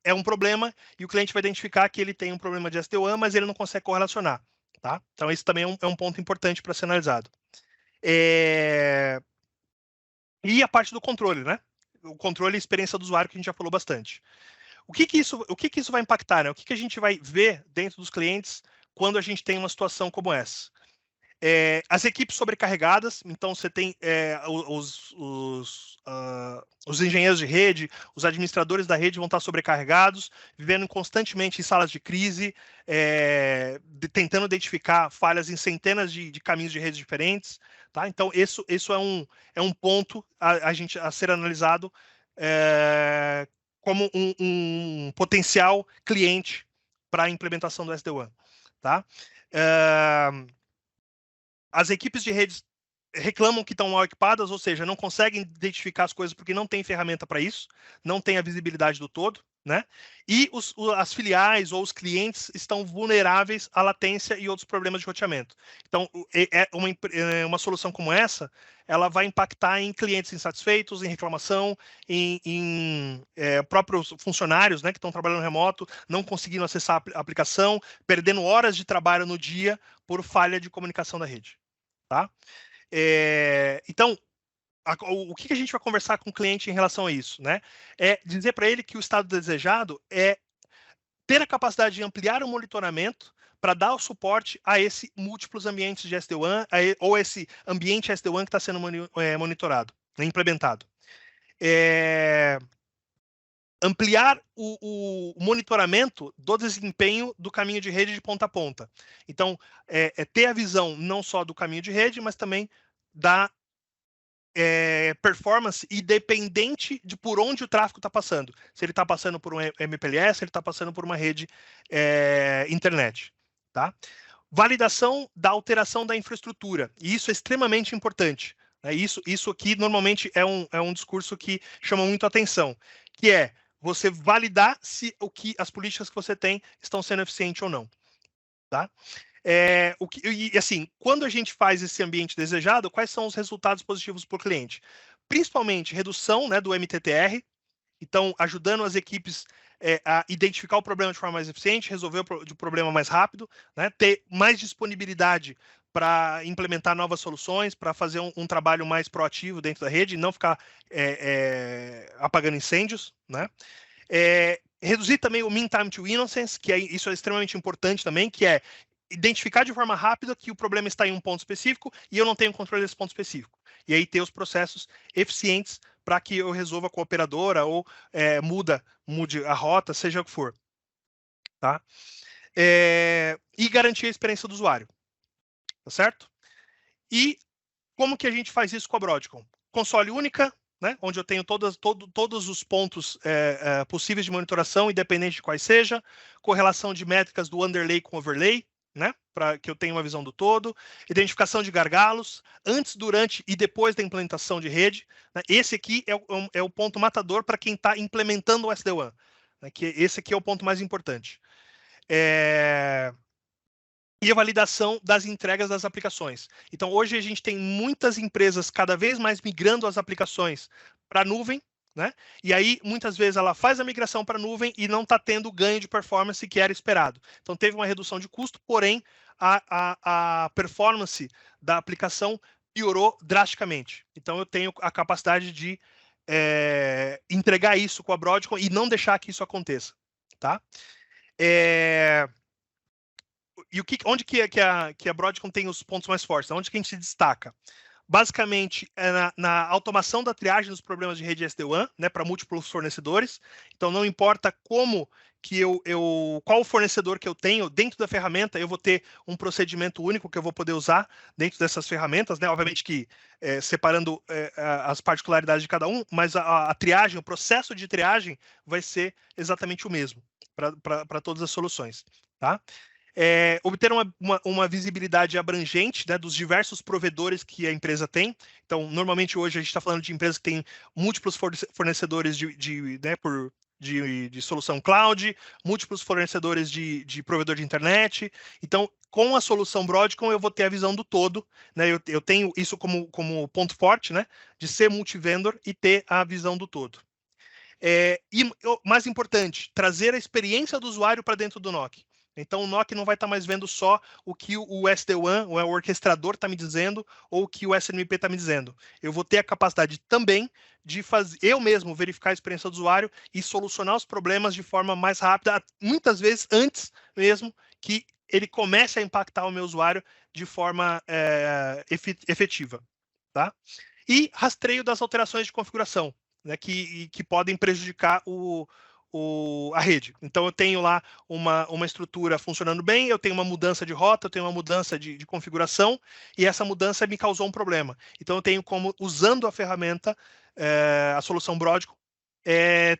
é um problema e o cliente vai identificar que ele tem um problema de SD-WAN, mas ele não consegue correlacionar. Tá? Então, isso também é um ponto importante para ser analisado. E a parte do controle, né? O controle e experiência do usuário, que a gente já falou bastante. O que isso vai impactar? Né? O que a gente vai ver dentro dos clientes quando a gente tem uma situação como essa? As equipes sobrecarregadas, então você tem os engenheiros de rede, os administradores da rede vão estar sobrecarregados, vivendo constantemente em salas de crise, tentando identificar falhas em centenas de caminhos de redes diferentes. Tá? Então, isso é um ponto a ser analisado como um potencial cliente para a implementação do SD-WAN. Tá? As equipes de redes reclamam que estão mal equipadas, ou seja, não conseguem identificar as coisas porque não tem ferramenta para isso, não tem a visibilidade do todo, né? E as filiais ou os clientes estão vulneráveis à latência e outros problemas de roteamento. Então, uma solução como essa, ela vai impactar em clientes insatisfeitos, em reclamação, em próprios funcionários, né, que estão trabalhando remoto, não conseguindo acessar a aplicação, perdendo horas de trabalho no dia por falha de comunicação da rede. Tá? Então, o que a gente vai conversar com o cliente em relação a isso? Né? É dizer para ele que o estado desejado é ter a capacidade de ampliar o monitoramento para dar o suporte a esses múltiplos ambientes de SD-WAN ou esse ambiente SD-WAN que está sendo monitorado, implementado. ampliar o monitoramento do desempenho do caminho de rede de ponta a ponta. Então, ter a visão não só do caminho de rede, mas também da performance independente de por onde o tráfego está passando. Se ele está passando por um MPLS, se ele está passando por uma rede internet. Tá? Validação da alteração da infraestrutura. E isso é extremamente importante. Né? Isso aqui, normalmente, é um discurso que chama muito atenção, que é você validar se as políticas que você tem estão sendo eficientes ou não. Tá? Assim, quando a gente faz esse ambiente desejado, quais são os resultados positivos para o cliente? Principalmente redução, né, do MTTR, então ajudando as equipes a identificar o problema de forma mais eficiente, resolver o problema mais rápido, né, ter mais disponibilidade para implementar novas soluções, para fazer um trabalho mais proativo dentro da rede, e não ficar apagando incêndios, né? Reduzir também o mean time to innocence, que isso é extremamente importante também, que é identificar de forma rápida que o problema está em um ponto específico e eu não tenho controle desse ponto específico. E aí ter os processos eficientes para que eu resolva com a operadora ou mude a rota, seja o que for. Tá? E garantir a experiência do usuário. Tá certo? E como que a gente faz isso com a Broadcom? Console única, né, onde eu tenho todos os pontos possíveis de monitoração, independente de quais seja, correlação de métricas do underlay com overlay, né, para que eu tenha uma visão do todo, identificação de gargalos, antes, durante e depois da implementação de rede. Né, esse aqui é o ponto matador para quem está implementando o SD-WAN. Né, que esse aqui é o ponto mais importante. E a validação das entregas das aplicações. Então, hoje a gente tem muitas empresas cada vez mais migrando as aplicações para a nuvem, né? E aí, muitas vezes, ela faz a migração para a nuvem e não está tendo o ganho de performance que era esperado. Então, teve uma redução de custo, porém, a performance da aplicação piorou drasticamente. Então, eu tenho a capacidade de entregar isso com a Broadcom e não deixar que isso aconteça. Tá? E onde que a Broadcom tem os pontos mais fortes? Onde que a gente se destaca? Basicamente, na automação da triagem dos problemas de rede SD-WAN, né, para múltiplos fornecedores. Então, não importa como que qual o fornecedor que eu tenho, dentro da ferramenta, eu vou ter um procedimento único que eu vou poder usar dentro dessas ferramentas, né? Obviamente que separando as particularidades de cada um, mas a triagem, o processo de triagem vai ser exatamente o mesmo para todas as soluções. Tá? Obter uma visibilidade abrangente, né, dos diversos provedores que a empresa tem. Então, normalmente hoje a gente está falando de empresas que têm múltiplos fornecedores de solução cloud, múltiplos fornecedores de provedor de internet. Então, com a solução Broadcom, eu vou ter a visão do todo. Né? Eu tenho isso como ponto forte, né, de ser multivendor e ter a visão do todo. E, mais importante, trazer a experiência do usuário para dentro do NOC. Então, o NOC não vai estar mais vendo só o que o SD-WAN, o orquestrador, está me dizendo, ou o que o SNMP está me dizendo. Eu vou ter a capacidade também de eu mesmo verificar a experiência do usuário e solucionar os problemas de forma mais rápida, muitas vezes antes mesmo que ele comece a impactar o meu usuário de forma efetiva. Tá? E rastreio das alterações de configuração, né, que podem prejudicar a rede. Então, eu tenho lá uma estrutura funcionando bem, eu tenho uma mudança de rota, eu tenho uma mudança de configuração, e essa mudança me causou um problema. Então, eu tenho como, usando a ferramenta, a solução Broadcom,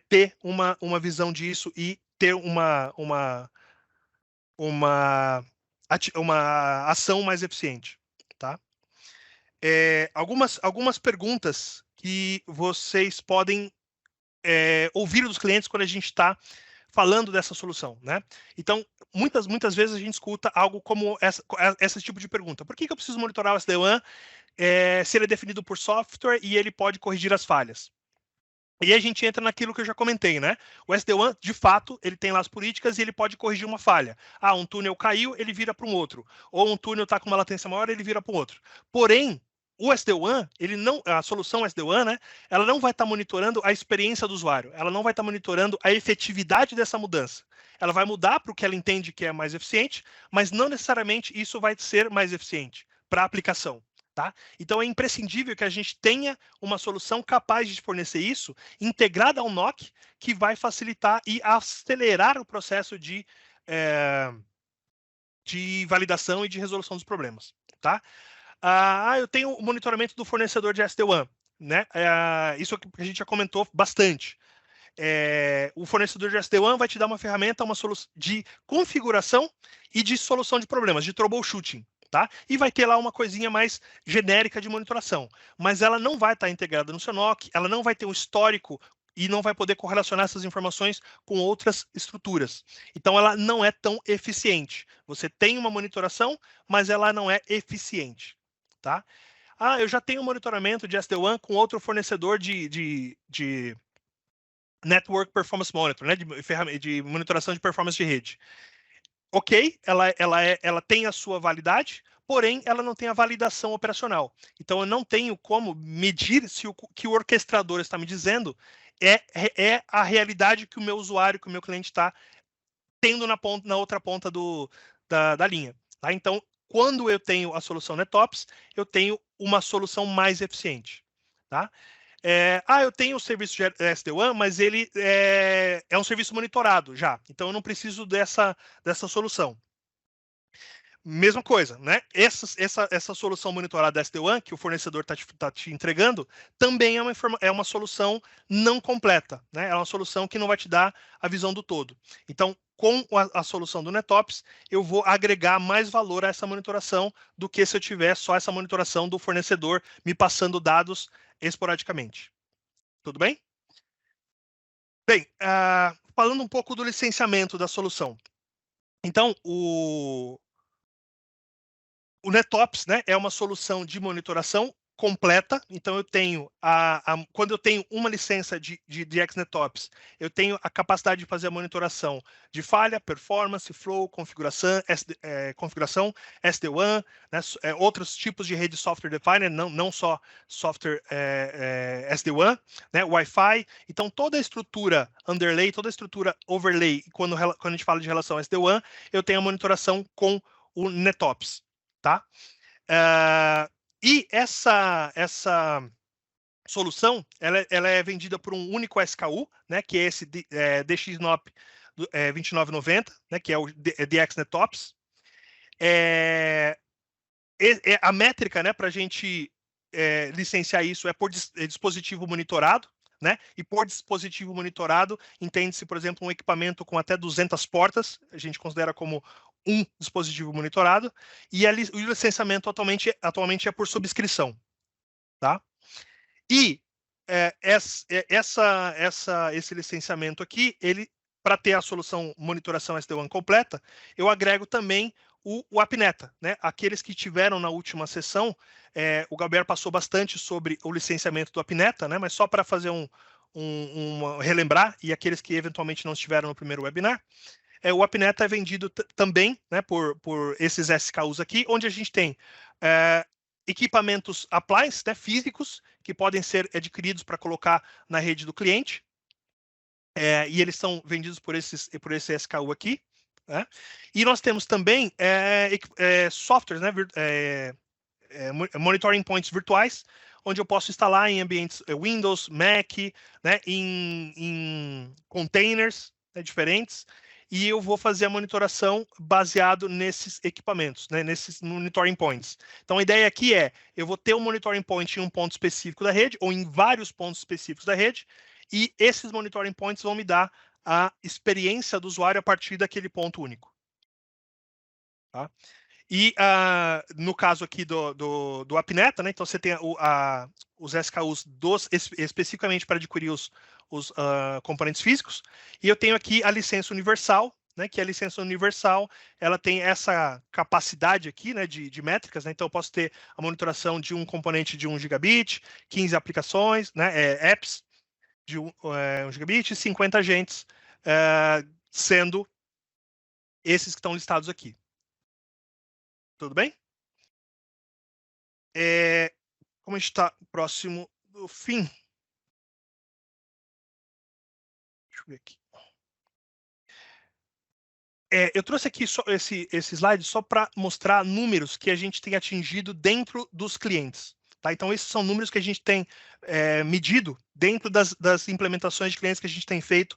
ter uma visão disso e ter uma ação mais eficiente. Tá? Algumas perguntas que vocês podem ouvir dos clientes quando a gente está falando dessa solução, né? Então, muitas vezes a gente escuta algo como esse tipo de pergunta. Por que eu preciso monitorar o SD-WAN se ele é definido por software e ele pode corrigir as falhas? E a gente entra naquilo que eu já comentei, né? O SD-WAN, de fato, ele tem lá as políticas e ele pode corrigir uma falha. Um túnel caiu, ele vira para um outro. Ou um túnel está com uma latência maior, ele vira para um outro. Porém, o SD-WAN, a solução SD-WAN, né, ela não vai estar monitorando a experiência do usuário, ela não vai estar monitorando a efetividade dessa mudança. Ela vai mudar para o que ela entende que é mais eficiente, mas não necessariamente isso vai ser mais eficiente para a aplicação. Tá? Então, é imprescindível que a gente tenha uma solução capaz de fornecer isso, integrada ao NOC, que vai facilitar e acelerar o processo de validação e de resolução dos problemas. Tá? Eu tenho o monitoramento do fornecedor de SD-WAN. Né? Isso que a gente já comentou bastante. O fornecedor de SD-WAN vai te dar uma ferramenta, uma solução de configuração e de solução de problemas, de troubleshooting. Tá? E vai ter lá uma coisinha mais genérica de monitoração. Mas ela não vai estar integrada no seu NOC, ela não vai ter um histórico e não vai poder correlacionar essas informações com outras estruturas. Então, ela não é tão eficiente. Você tem uma monitoração, mas ela não é eficiente. Tá? Eu já tenho um monitoramento de SD-WAN com outro fornecedor de Network Performance Monitor, né, de monitoração de performance de rede. Ok, ela tem a sua validade, porém ela não tem a validação operacional. Então eu não tenho como medir se o que o orquestrador está me dizendo é a realidade que o meu usuário, que o meu cliente está tendo na outra ponta da linha. Tá? Então, quando eu tenho a solução NetOps, eu tenho uma solução mais eficiente. Tá? Eu tenho o serviço de SD-WAN, mas ele é um serviço monitorado já. Então, eu não preciso dessa solução. Mesma coisa, né? Essa solução monitorada SD-WAN que o fornecedor está te entregando também é uma solução não completa, né? É uma solução que não vai te dar a visão do todo. Então, com a solução do NetOps, eu vou agregar mais valor a essa monitoração do que se eu tiver só essa monitoração do fornecedor me passando dados esporadicamente. Tudo bem? Bem, falando um pouco do licenciamento da solução. Então, o NetOps, né, é uma solução de monitoração completa. Então, eu tenho quando eu tenho uma licença de DXNetOps, eu tenho a capacidade de fazer a monitoração de falha, performance, flow, configuração, SD-WAN, né, outros tipos de rede software defined, não só software SD-WAN, né, Wi-Fi. Então, toda a estrutura underlay, toda a estrutura overlay, quando a gente fala de relação SD-WAN, eu tenho a monitoração com o NetOps. Tá? E essa solução ela é vendida por um único SKU, né, que é esse DXNOP 2990, né, que é o DXNetOps. A métrica, né, para a gente licenciar isso é por dispositivo monitorado. Né? E por dispositivo monitorado, entende-se, por exemplo, um equipamento com até 200 portas, a gente considera como um dispositivo monitorado, e o licenciamento atualmente é por subscrição. Tá? E esse licenciamento aqui, para ter a solução monitoração SD-WAN completa, eu agrego também o AppNeta. Né? Aqueles que tiveram na última sessão, o Gabriel passou bastante sobre o licenciamento do AppNeta, né? Mas só para fazer relembrar, e aqueles que eventualmente não estiveram no primeiro webinar, o AppNeta é vendido também, né, por esses SKUs aqui, onde a gente tem equipamentos appliance, né, físicos, que podem ser adquiridos para colocar na rede do cliente, e eles são vendidos por esse SKU aqui. Né? E nós temos também softwares, né, monitoring points virtuais, onde eu posso instalar em ambientes Windows, Mac, né, em containers, né, diferentes, e eu vou fazer a monitoração baseado nesses equipamentos, né, nesses monitoring points. Então, a ideia aqui eu vou ter um monitoring point em um ponto específico da rede, ou em vários pontos específicos da rede, e esses monitoring points vão me dar a experiência do usuário a partir daquele ponto único. Tá? E no caso aqui do AppNeta, né, então você tem os SKUs especificamente para adquirir os componentes físicos, e eu tenho aqui a licença universal, né, que a licença universal ela tem essa capacidade aqui, né, de métricas, né, então eu posso ter a monitoração de um componente de 1 gigabit, 15 aplicações, né, apps de 1 gigabit e 50 agentes, sendo esses que estão listados aqui. Tudo bem? Como a gente está próximo do fim, deixa eu ver aqui. Eu trouxe aqui só esse slide só para mostrar números que a gente tem atingido dentro dos clientes. Tá? Então, esses são números que a gente tem medido dentro das implementações de clientes que a gente tem feito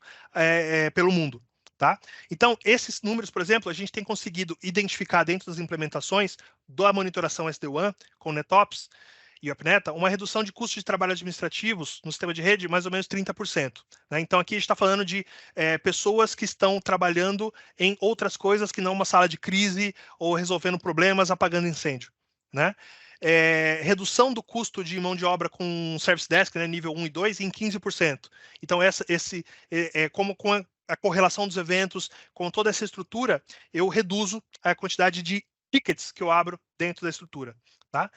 pelo mundo. Tá? Então, esses números, por exemplo, a gente tem conseguido identificar dentro das implementações da monitoração SD-WAN com NetOps e OpenNeta, uma redução de custos de trabalho administrativos no sistema de rede de mais ou menos 30%. Né? Então, aqui a gente está falando de pessoas que estão trabalhando em outras coisas que não uma sala de crise ou resolvendo problemas, apagando incêndio. Né? Redução do custo de mão de obra com Service Desk, né, nível 1 e 2, em 15%. Então, como com a correlação dos eventos, com toda essa estrutura, eu reduzo a quantidade de tickets que eu abro dentro da estrutura. Tá?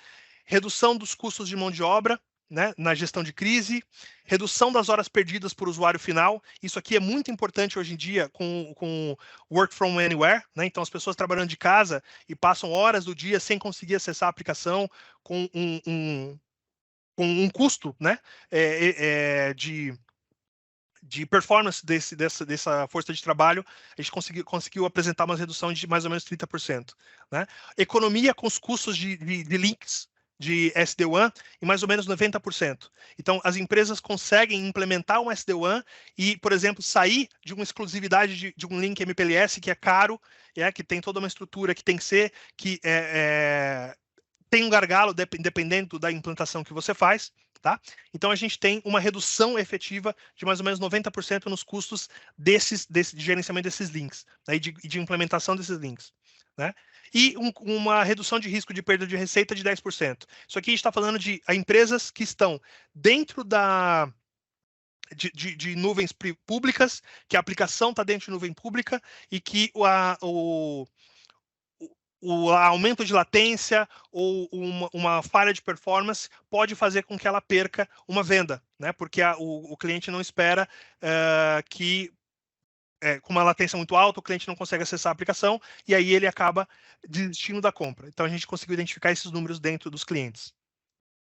Redução dos custos de mão de obra, né, na gestão de crise, redução das horas perdidas por usuário final. Isso aqui é muito importante hoje em dia com work from anywhere, né? Então as pessoas trabalhando de casa e passam horas do dia sem conseguir acessar a aplicação com um custo, né, de performance dessa força de trabalho, a gente conseguiu apresentar uma redução de mais ou menos 30%. Né? Economia com os custos de links de SD-WAN em mais ou menos 90%. Então, as empresas conseguem implementar um SD-WAN e, por exemplo, sair de uma exclusividade de um link MPLS que é caro, que tem toda uma estrutura que tem que ser, que tem um gargalo dependendo da implantação que você faz. Tá? Então, a gente tem uma redução efetiva de mais ou menos 90% nos custos de gerenciamento desses links, né? e de implementação desses links. Né? E uma redução de risco de perda de receita de 10%. Isso aqui a gente está falando de empresas que estão dentro de nuvens públicas, que a aplicação está dentro de nuvem pública e que o aumento de latência ou uma falha de performance pode fazer com que ela perca uma venda, né? Porque o cliente não espera que, com uma latência muito alta, o cliente não consegue acessar a aplicação e aí ele acaba desistindo da compra. Então, a gente conseguiu identificar esses números dentro dos clientes.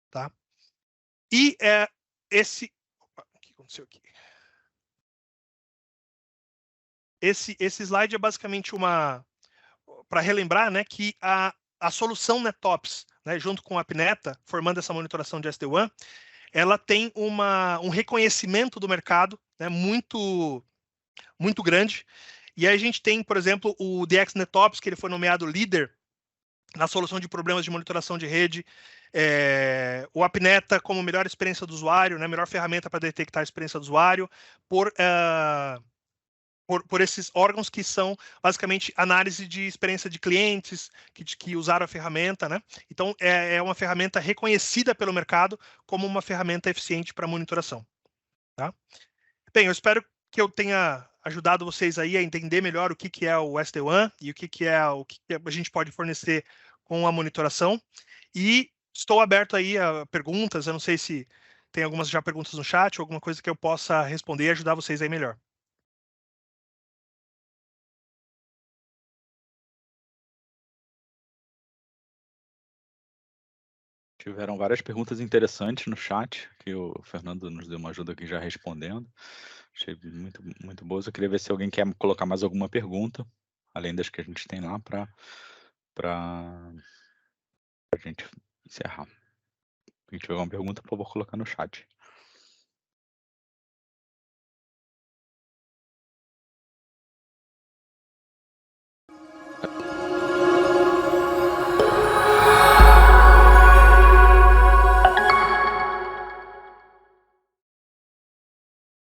Tá? E o que aconteceu aqui? Esse slide é basicamente para relembrar, né, que a solução NetOps, né, junto com a AppNeta, formando essa monitoração de SD-WAN, ela tem um reconhecimento do mercado, né, muito, muito grande. E aí a gente tem, por exemplo, o DX NetOps, que ele foi nomeado líder na solução de problemas de monitoração de rede, o AppNeta como melhor experiência do usuário, né, melhor ferramenta para detectar a experiência do usuário, por esses órgãos que são basicamente análise de experiência de clientes que usaram a ferramenta, né? Então, é uma ferramenta reconhecida pelo mercado como uma ferramenta eficiente para monitoração. Tá? Bem, eu espero que eu tenha ajudado vocês aí a entender melhor o que é o SD-WAN e o que a gente pode fornecer com a monitoração. E estou aberto aí a perguntas. Eu não sei se tem algumas já perguntas no chat ou alguma coisa que eu possa responder e ajudar vocês aí melhor. Tiveram várias perguntas interessantes no chat, que o Fernando nos deu uma ajuda aqui já respondendo. Achei muito, muito boas. Eu queria ver se alguém quer colocar mais alguma pergunta, além das que a gente tem lá, para a gente encerrar. Se tiver alguma pergunta, por favor, colocar no chat.